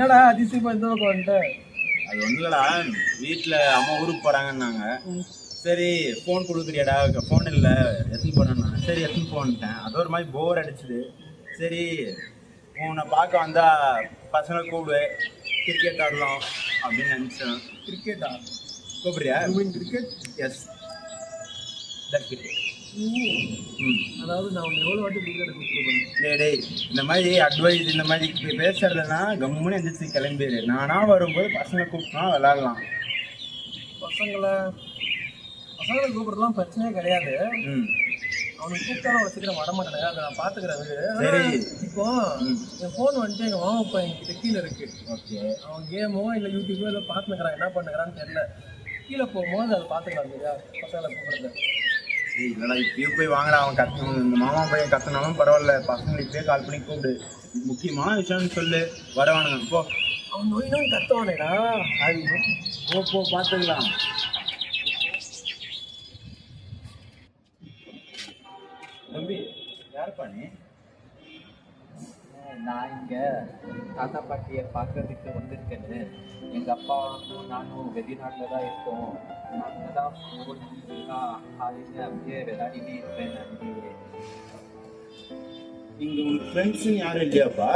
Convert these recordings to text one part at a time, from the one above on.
என்னடா அதிசயமா இந்த பக்கம் வந்துட்டு? அது ஒன்றும் இல்லடா, வீட்டில் அம்மா ஊருக்கு போகிறாங்கன்னாங்க. சரி ஃபோன் கொடுக்குறியாடா, ஃபோன் இல்லை எடுத்துன்னு போனேன்னாங்க. சரி எடுத்துன்னு போன்ட்டேன். அது ஒரு மாதிரி போர் அடிச்சுது. சரி உன்னை பார்க்க வந்தால் பசங்களை கூப்பிடு, கிரிக்கெட் ஆடலாம் அப்படின்னு நினச்சேன். கிரிக்கெட்டா? கூப்பிடுறியா? கிரிக்கெட்? Yes, that cricket. அதாவது நான் உன்னை எவ்வளோ வாட்டி கிரிக்கெட் கூப்பிட்டுருக்கேன். டேய் இந்த மாதிரி அட்வைஸ் இந்த மாதிரி பேசுறதுனா கம்முன்னு எந்திரிச்சு கிளம்பிடு. நானா வரும்போது பசங்களை கூப்பிட்டா விளையாடலாம். பசங்களை கூப்பிட்றதுலாம் பிரச்சனையே கிடையாது. அவனுக்கு கூப்பிட்டாலும் வச்சுக்கிறேன், வரமாட்டேன். அதை நான் பார்த்துக்கிறேன். சரி இப்போ என் ஃபோன் வந்துட்டு எங்கள் மாமா பையன் கிட்ட கீழே இருக்கு. ஓகே, அவன் கேமோ இல்லை யூடியூபோ ஏதோ பார்த்துக்கிறான், என்ன பண்ணுறான்னு தெரியல. கீழே போகும்போது அதை பார்த்துக்கலாம். சரியா? பசங்களை கூப்பிடுறது சரி இல்லைடா, இப்பயும் போய் வாங்கடா. அவன் கத்தணும், இந்த மாமா பையன் கத்தினாலும் பரவாயில்ல, பசங்களை இப்பயே கால் பண்ணி கூப்பிடு. முக்கியமான விஷயம்னு சொல்லு, வரவானுங்க. இப்போ அவன் நோய் கத்துவானேடா. அது போ பார்த்துக்கலாம். தம்பி யாருப்பா நீ? நான் இங்கே தாத்தா பாட்டியை பார்க்கறதுக்கு வந்திருக்கேன்னு. எங்கள் அப்பா நானும் வெளிநாட்டில் தான் இருக்கோம். நாங்கள் தான் காலையில் அப்படியே விளையாடினே இருப்பேன். அங்கேயே இங்கே உனக்கு ஃப்ரெண்ட்ஸுன்னு யாரும் இல்லையாப்பா?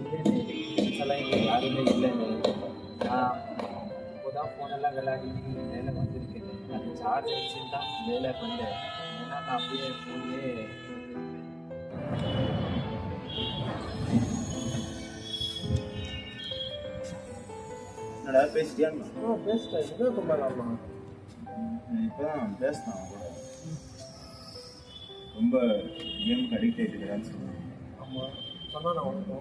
இல்லைன்னு ஃப்ரெண்ட்ஸ் எல்லாம் இங்கே யாருமே இல்லைன்னு. நான் இப்போதான் ஃபோனெல்லாம் விளையாடி வேலை வந்திருக்கேன். அது சார்ஜ் ஆகிடுச்சுன்னு தான் வேலை பண்ணேன். ஏன்னா நான் அப்படியே ஃபோன்லேயே என்னடா பேசிட்டியா? பேசிட்டேன். இதுவே பண்ணலாமா? இப்போதான் பேசினான் கூட. ரொம்ப கேமுக்கு அடிக்ட் ஆகிட்டுக்கிறான்னு சொல்லுவேன். ஆமாம் சொன்னால் நான் ஒன்று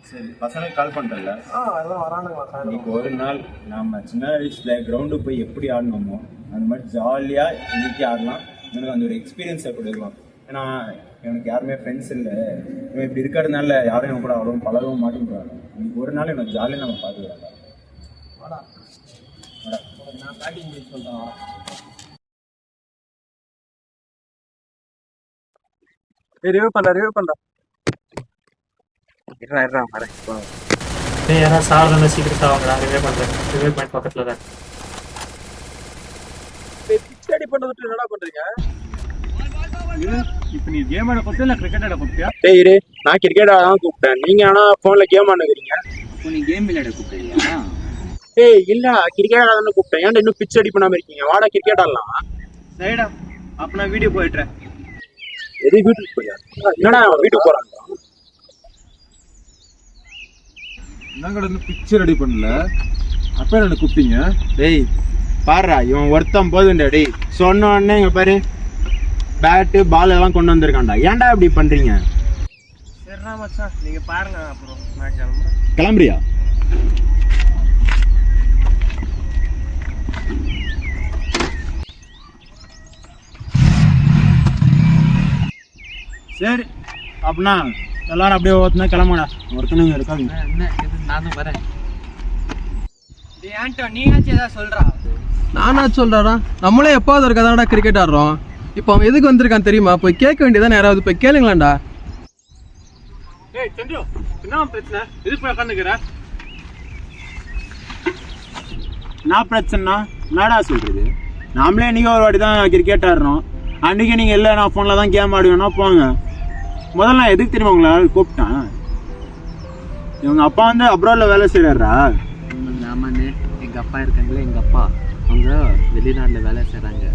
சரி பசங்களுக்கு கால் பண்ணுறல? அதெல்லாம் வரானுங்களா சார்? இன்னைக்கு ஒரு நாள் நம்ம சின்ன வயசில் கிரவுண்டுக்கு போய் எப்படி ஆடணுமோ அந்த மாதிரி ஜாலியாக இன்னைக்கு ஆடலாம். எனக்கு அந்த ஒரு எக்ஸ்பீரியன்ஸை கொடுக்கலாம். ஏன்னா எனக்கு யாருமே ஃப்ரெண்ட்ஸ் இல்லை. இவன் இப்படி இருக்கிறதுனால யாரும் எனக்கு கூட அவ்வளோ பழகவும் மாட்டேங்கிறாங்க. இன்னைக்கு ஒரு நாள் எனக்கு ஜாலியாக நம்ம பார்த்துக்கிறாங்க. வாடா வாடா, நான் பேட்டிங் பண்ணி சொல்கிறேன். ரிவ்யூ பண்ணுறேன். இருறா வரேன். யாராவது சாப்பிட சீக்கிரம் சாவாங்களா? ரிவே பாயிண்ட் பக்கத்தில் தான். ஸ்டடி பண்ணுறதுட்டு என்னடா பண்ணுறீங்க? இப்போ நீ கேம் ஆட கொடுத்தியா இல்லை கிரிக்கெட் ஆட கொடுத்தியா? டேய் இரு, நான் கிரிக்கெட் ஆட தான் கூப்பிட்டேன். நீங்கள் ஆனால் ஃபோனில் கேம் ஆடுறீங்க. இப்போ நீ கேம் விளையாட கூப்பிடுறியா? ஏய் இல்லை, கிரிக்கெட் ஆட தானே கூப்பிட்டேன். ஏன்டா இன்னும் பிச் அடி பண்ணாமல் இருக்கீங்க? வாடா கிரிக்கெட் ஆடலாம். சரிடா, அப்போ நான் வீடியோ போயிட்டுறேன். எது வீட்டுக்கு போயா? என்னடா வீட்டுக்கு போகிறாங்க? நாங்கள் இன்னும் பிக்சர் ரெடி பண்ணல. அப்போ என்ன கூப்பிட்டீங்க? டேய் பாருடா, இவன் ஒருத்தன் போதுண்டா. டேய் சொன்ன உடனே இங்கே பாரு, பேட்டு பால் எல்லாம் கொண்டு வந்திருக்கான்டா. ஏன்டா இப்படி பண்ணுறீங்க? சரிண்ணா மச்சான், நீங்கள் பாருங்க. அப்புறம் நான் கிளம்புறேன். கிளம்புறியா? சரி அப்படின்னா எல்லாரும் அப்படியே ஓத்துனா கிளம்புடா. ஒருத்தனுங்க இருக்காங்க. என்ன இது, நானும் வரேன். ஏன்டா நீ ஆச்சு ஏதாவது சொல்கிறா? நானா சொல்றாரா? நம்மளே எப்பாவது ஒரு கதாடா கிரிக்கெட் ஆடுறோம். இப்போ அவன் எதுக்கு வந்திருக்கான் தெரியுமா? போய் கேட்க வேண்டியதானே, யாராவது போய் கேளுங்களாண்டா. ஏய் சந்திரு, என்ன பிரச்சனை? எதுக்கு போய் உட்காந்துக்கிற? என்ன பிரச்சனைனா என்னடா சொல்கிறது? நாமளே இன்றைக்கி ஒரு வாட்டி தான் கிரிக்கெட் ஆடுறோம். அன்றைக்கி நீங்கள் இல்லை நான் ஃபோனில் தான் கேம் ஆடுவேன்னா போங்க. முதல்ல நான் எதுக்கு தெரியுமா உங்களை கூப்பிட்டேன்? இவங்க அப்பா வந்து அப்ராடில் வேலை செய்கிறாரா? ஆமாண்ணே, எங்கள் அப்பா இருக்காங்களே, எங்கள் அப்பா அவங்க வெளிநாட்டில் வேலை செய்கிறாங்க.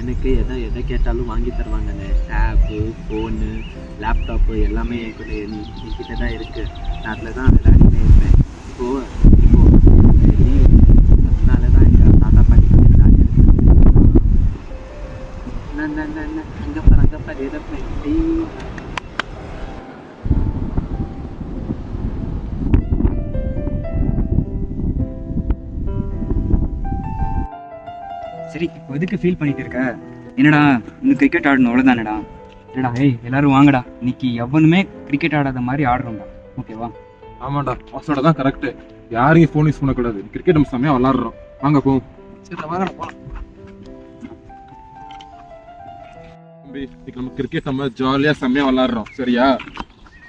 எனக்கு எதை கேட்டாலும் வாங்கி தருவாங்கண்ணே. டேப்பு, ஃபோனு, லேப்டாப்பு எல்லாமே என்கிட்ட தான் இருக்குது. நான் அதில் தான் விளையாடினே இருப்பேன். இப்போது அதனால தான் எங்கள் தாத்தா பாட்டி வந்து விளையாடி இருக்கேன். அங்கே பாரு எதை சரி, இப்போ எதுக்கு ஃபீல் பண்ணிட்டு இருக்க? என்னடா இன்னும் கிரிக்கெட் ஆடணும் அவ்வளோதானடா. இல்லடா ஏய் எல்லாரும் வாங்கடா, இன்னைக்கு எவனுமே கிரிக்கெட் ஆடாத மாதிரி ஆடுறோம்டா. ஓகேவா? ஆமாண்டா, பாஸோட தான் கரெக்டு. யாரையும் ஃபோன் யூஸ் பண்ணக்கூடாது. கிரிக்கெட் நம்ம செம்மையாக விளாட்றோம். வாங்க போவோம். சரி வாங்கடா போலாம். தம்பி இன்னைக்கு நம்ம கிரிக்கெட் நம்ம ஜாலியாக செம்மையாக விளாட்றோம். சரியா?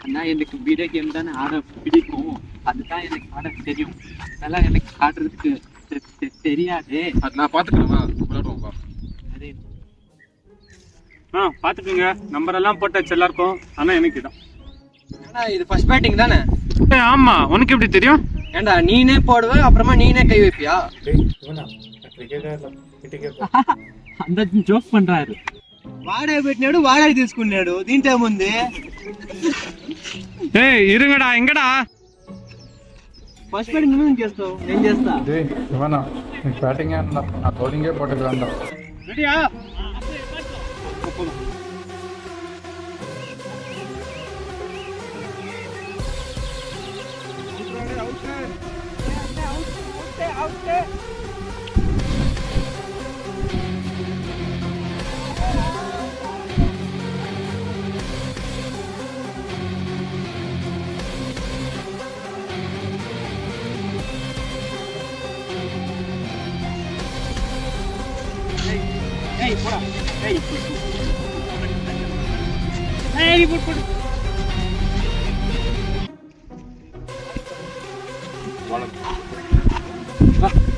ஆனா எனக்கு வீடியோ கேம் தானே ஆட பிடிக்கும், அதுதான் எனக்கு ஆட தெரியும். அதெல்லாம் எனக்கு ஆடுறதுக்கு தெரியாதே. அது நான் பாத்துக்கிறேன், விளையாடுவோம் வா. அதே பாத்துக்கோங்க, நம்பர் எல்லாம் போட்டாச்சு எல்லாருக்கும். ஆனா எனக்கு இதான். ஏன்னா இது ஃபர்ஸ்ட் பேட்டிங் தானே? ஆமா, உனக்கு எப்படி தெரியும்? ஏண்டா நீனே போடுவ, அப்புறமா நீனே கை வைப்பியா? அந்த ஜோக் பண்றாரு. వాడే పెట్టినాడు వాడే తీసుకున్నాడు, దీంట్లో ముందు இருங்கடா, எங்கடா? ఫస్ట్ బ్యాటింగ్ నువ్వు చేస్తావు, నేను చేస్తా. ఇవనా నీకు బ్యాటింగ్ అన్నా, నా బౌలింగే పోட்டுக்கிறேன். ரெடியா?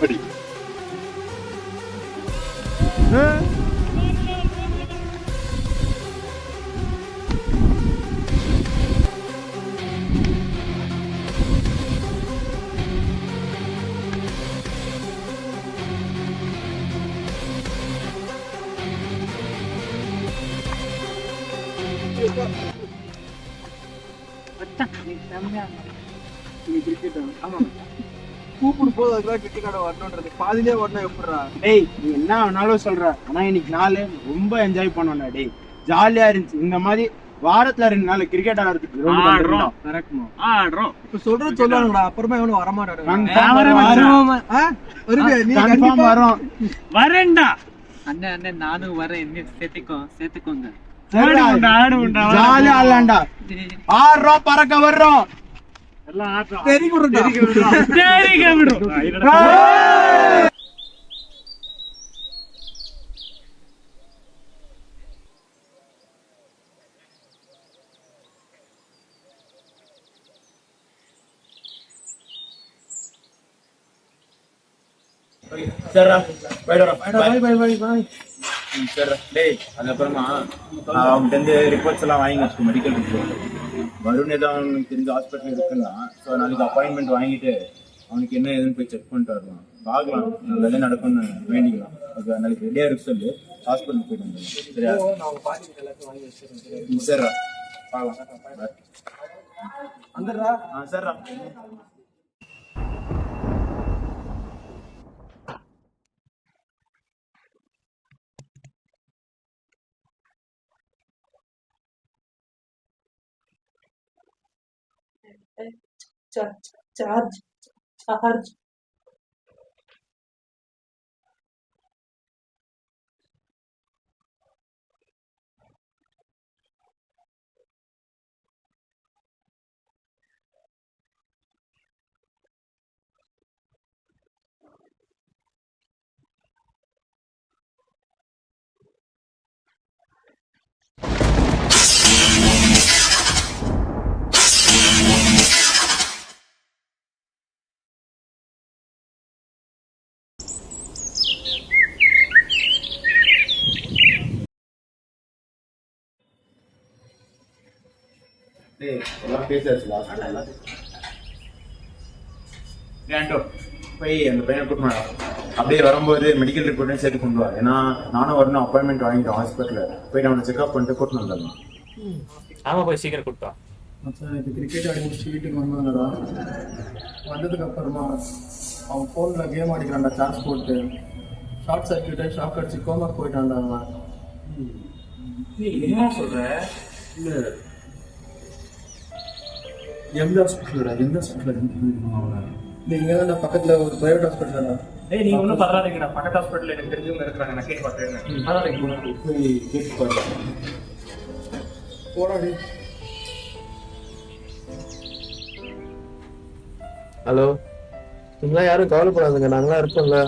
படி கூப்பிடு போது அதுக்காக கிட்டி காட வரணுன்றது, பாதிலே வரணும் எப்படிறா? டேய் நீ என்ன வேணாலும் சொல்ற, ஆனா இன்னைக்கு நாள் ரொம்ப என்ஜாய் பண்ணோம்டா. டேய் ஜாலியா இருந்துச்சு. இந்த மாதிரி வாரத்துல 2 நாள் கிரிக்கெட் ஆடுறதுக்கு ஆடுறோம். இப்ப சொல்றது சொல்லுவாங்கடா, அப்புறமா எவனும் வரமாட்டாடு. கன்ஃபார்ம் வரோம். வரேன்டா. அண்ணன் நானும் வரேன், என்ன சேர்த்துக்கோங்க. ஜாலியா ஆடலாம்டா. ஆடுறோம், பறக்க வர்றோம். சரிடா, பாய். சரி டேய், அதுக்கப்புறமா அவன்கிட்ட இருந்து ரிப்போர்ட்ஸ் எல்லாம் வாங்கி வச்சுக்கோ, மெடிக்கல் ரிப்போர்ட். வருண் ஏதோ அவனுக்கு தெரிஞ்ச ஹாஸ்பிட்டல் இருக்குன்னா, ஸோ நாளைக்கு அப்பாயின்மெண்ட் வாங்கிட்டு அவனுக்கு என்ன ஏதுன்னு போய் செக் பண்ணிட்டு வரலாம். பார்க்கலாம், நல்லதே நடக்கும்னு வேண்டிக்கலாம். அது நாளைக்கு ரெடியாக இருக்கு சொல்லி ஹாஸ்பிட்டல் போயிட்டு வந்துடலாம். சரியா? சரிடா, பார்க்கலாம். வந்துடுறா. சரிடா. चार्ज எல்லாம் பேசாச்சு ஹாஸ்பிட்டலில். ஏன்டோ போய் அந்த பையனை கூட்டினா அப்படியே வரும்போது மெடிக்கல் ரிப்போர்ட்டையும் சேர்த்து கொண்டு வா. ஏன்னா நானும் வரணும், அப்பாயின்மெண்ட் வாங்கிட்டோம் ஹாஸ்பிட்டலில். போயிட்டு அவனை செக்அப் பண்ணிட்டு கூட்டின்னு வந்துடலாம். ஆமா, போய் சீக்கிரம் கூப்பிட்டா. மச்சான் இப்போ கிரிக்கெட் ஆடி முடிச்சு வீட்டுக்கு வந்தாங்கடா. வந்ததுக்கு அப்புறமா அவன் ஃபோனில் கேம் ஆடிக்கிறான்டா, சார்ஜ் போட்டு. ஷார்ட் சர்க்கியூட்டை ஷாக் அடிச்சு கோமாக்கு போயிட்டான்டா அவன். நீ என்ன சொல்ற? இல்லை, எந்த ஹாஸ்பிட்டலடா? எந்த ஹாஸ்பிட்டல்? இல்லை இங்கே தான் பக்கத்தில் ஒரு ப்ரைவேட் ஹாஸ்பிட்டலடா. ஏய், நீங்க ஒன்றும் பரவாயில்லைங்கடா, பக்கத்து ஹாஸ்பிட்டல் எனக்கு தெரிஞ்சவங்க இருக்கிறாங்க, நான் கேட்டு பார்த்துருக்கேன். அதான் போய் கேட்டு பாருங்க. போடாடி. ஹலோ, நீங்களாம் யாரும் கவலைப்படாதுங்க, நாங்களாம் இருக்கோம்ல.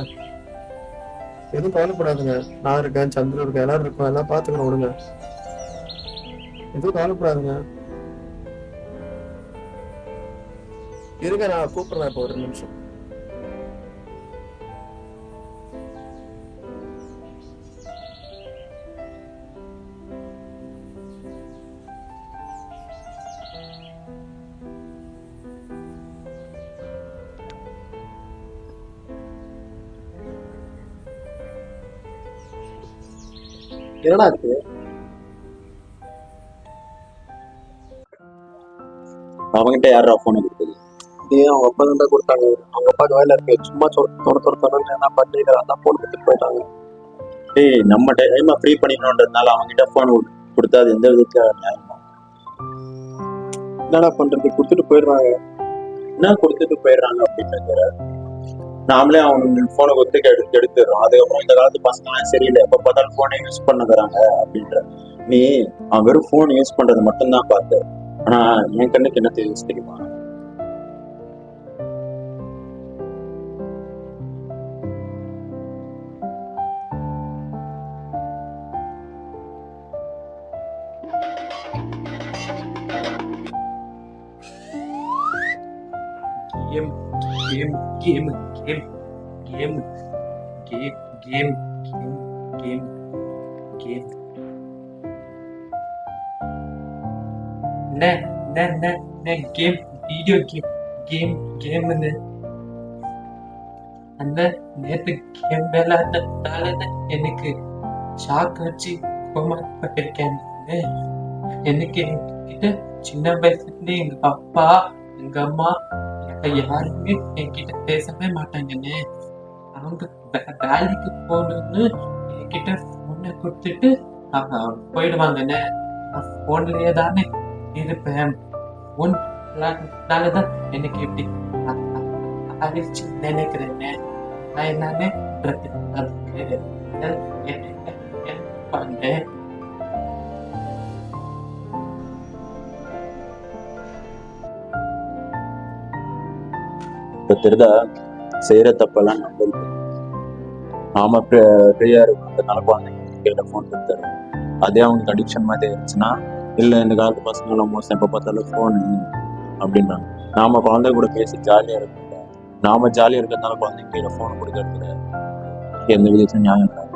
எதுவும் கவலைப்படாதுங்க, நான் இருக்கேன், சந்திரன் இருக்கேன், எல்லாரும் இருக்கோம். எல்லாம் பார்த்துக்கணும், விடுங்க. எதுவும் கவலைப்படாதுங்க. இருங்க, நான் கூப்பிடுறேன் இப்போ ஒரு நிமிஷம். என்னடா இருக்கு? அவங்ககிட்ட யாரா போனை கொடுத்தது? அவங்க அப்பா தான் கொடுத்தாங்க. அவங்க அப்பாவுக்கு வேலை இருக்கு, சும்மா தொட என்ன பண்ணிக்கிறான் தான் போன் கொடுத்துட்டு போயிட்டாங்க. டேய், நம்ம டைமை ஃப்ரீ பண்ணிக்கணுன்றதுனால அவங்ககிட்ட போன் கொடுத்தா அது எந்த விதத்துல நியாயமா? என்னடா பண்றது, கொடுத்துட்டு போயிடுறாங்க. என்ன கொடுத்துட்டு போயிடுறாங்க அப்படின்னு நாமளே அவனுக்கு போனை ஒத்துக்க எடுத்துடுறோம். அதுக்கப்புறம் இந்த காலத்து பசங்களாம் சரியில்லை, எப்ப பார்த்தாலும் போனை யூஸ் பண்ணுறாங்க அப்படின்ற. நீ அவன் வெறும் போன் யூஸ் பண்றது மட்டும்தான் பார்த்து, ஆனா என் கண்ணுக்கு என்ன தெரியுமா? Game game game game game game game game game video game கேம்னு அந்த நேற்று கேம் விளையாடுறதால எனக்கு ஷாக் வச்சு கோமாப்பட்டிருக்கேன். எனக்கு கிட்ட சின்ன வயசுல எங்க அப்பா எங்க அம்மா யாருமே என்கிட்ட பேசவே மாட்டாங்கன்னு. அவங்க வேலைக்கு போகணும்னு என்கிட்ட போனை கொடுத்துட்டு போயிடுவாங்கன்னு. போன்லயே தானே இருப்பேன். போனாலதான் எனக்கு எப்படி அழிச்சு நினைக்கிறேன்னு நான் என்னன்னு பண்ணேன். இப்ப தெரிதா செய்யற தப்பெல்லாம் நம்பருக்கு. நாம ஃப்ரீயா இருக்கிறதுனால குழந்தைங்க ஃபோன் கொடுத்தாரு. அதே அவங்களுக்கு அடிக்ஷன் மாதிரி இருந்துச்சுன்னா, இல்லை இந்த காலத்து பசங்களை மோசம் எப்போ பார்த்தாலும் ஃபோன் அப்படின்றாங்க. நாம குழந்தை கூட பேசி ஜாலியா இருக்கோம். நாம ஜாலியா இருக்கிறதுனால குழந்தைங்க கையில ஃபோன் கொடுக்கறது எந்த விதத்துல நியாயம் இல்லை.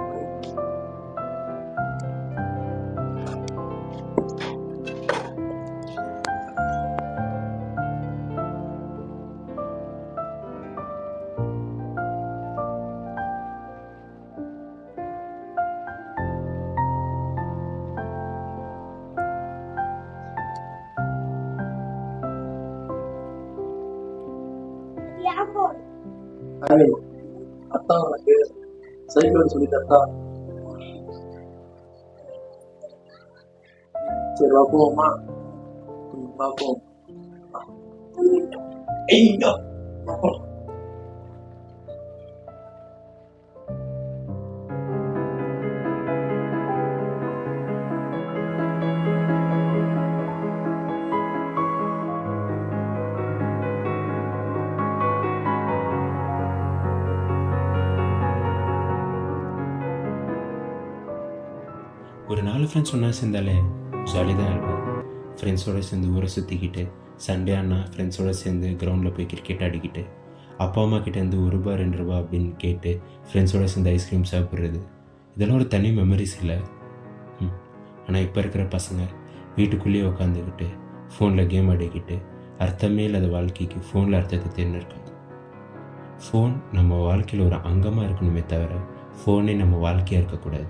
அத்தா உனக்கு சைக்கிள் சொல்லி தரட்டா? சரி வா போவோமா? பார்ப்போம். ஒரு 4 ஃப்ரெண்ட்ஸ் ஒன்றா சேர்ந்தாலே ஜாலியாக தான் இருக்கும். ஃப்ரெண்ட்ஸோடு சேர்ந்து ஊரை சுற்றிக்கிட்டு, சண்டே ஆனால் ஃப்ரெண்ட்ஸோடு சேர்ந்து கிரவுண்டில் போய் கிரிக்கெட் ஆடிக்கிட்டு, அப்பா அம்மா கிட்டேருந்து ₹1 ₹2 அப்படின்னு கேட்டு ஃப்ரெண்ட்ஸோடு சேர்ந்து ஐஸ்கிரீம் சாப்பிட்றது, இதெல்லாம் ஒரு தனி மெமரிஸ் இல்லை. ஆனால் இப்போ இருக்கிற பசங்க வீட்டுக்குள்ளேயே உட்காந்துக்கிட்டு ஃபோனில் கேம் ஆடிக்கிட்டு அர்த்தமே இல்லாத வாழ்க்கைக்கு ஃபோனில் அர்த்தத்தை தேர்ந்தெடுக்காங்க. ஃபோன் நம்ம வாழ்க்கையில் ஒரு அங்கமாக இருக்கணுமே தவிர ஃபோனே நம்ம வாழ்க்கையாக இருக்கக்கூடாது.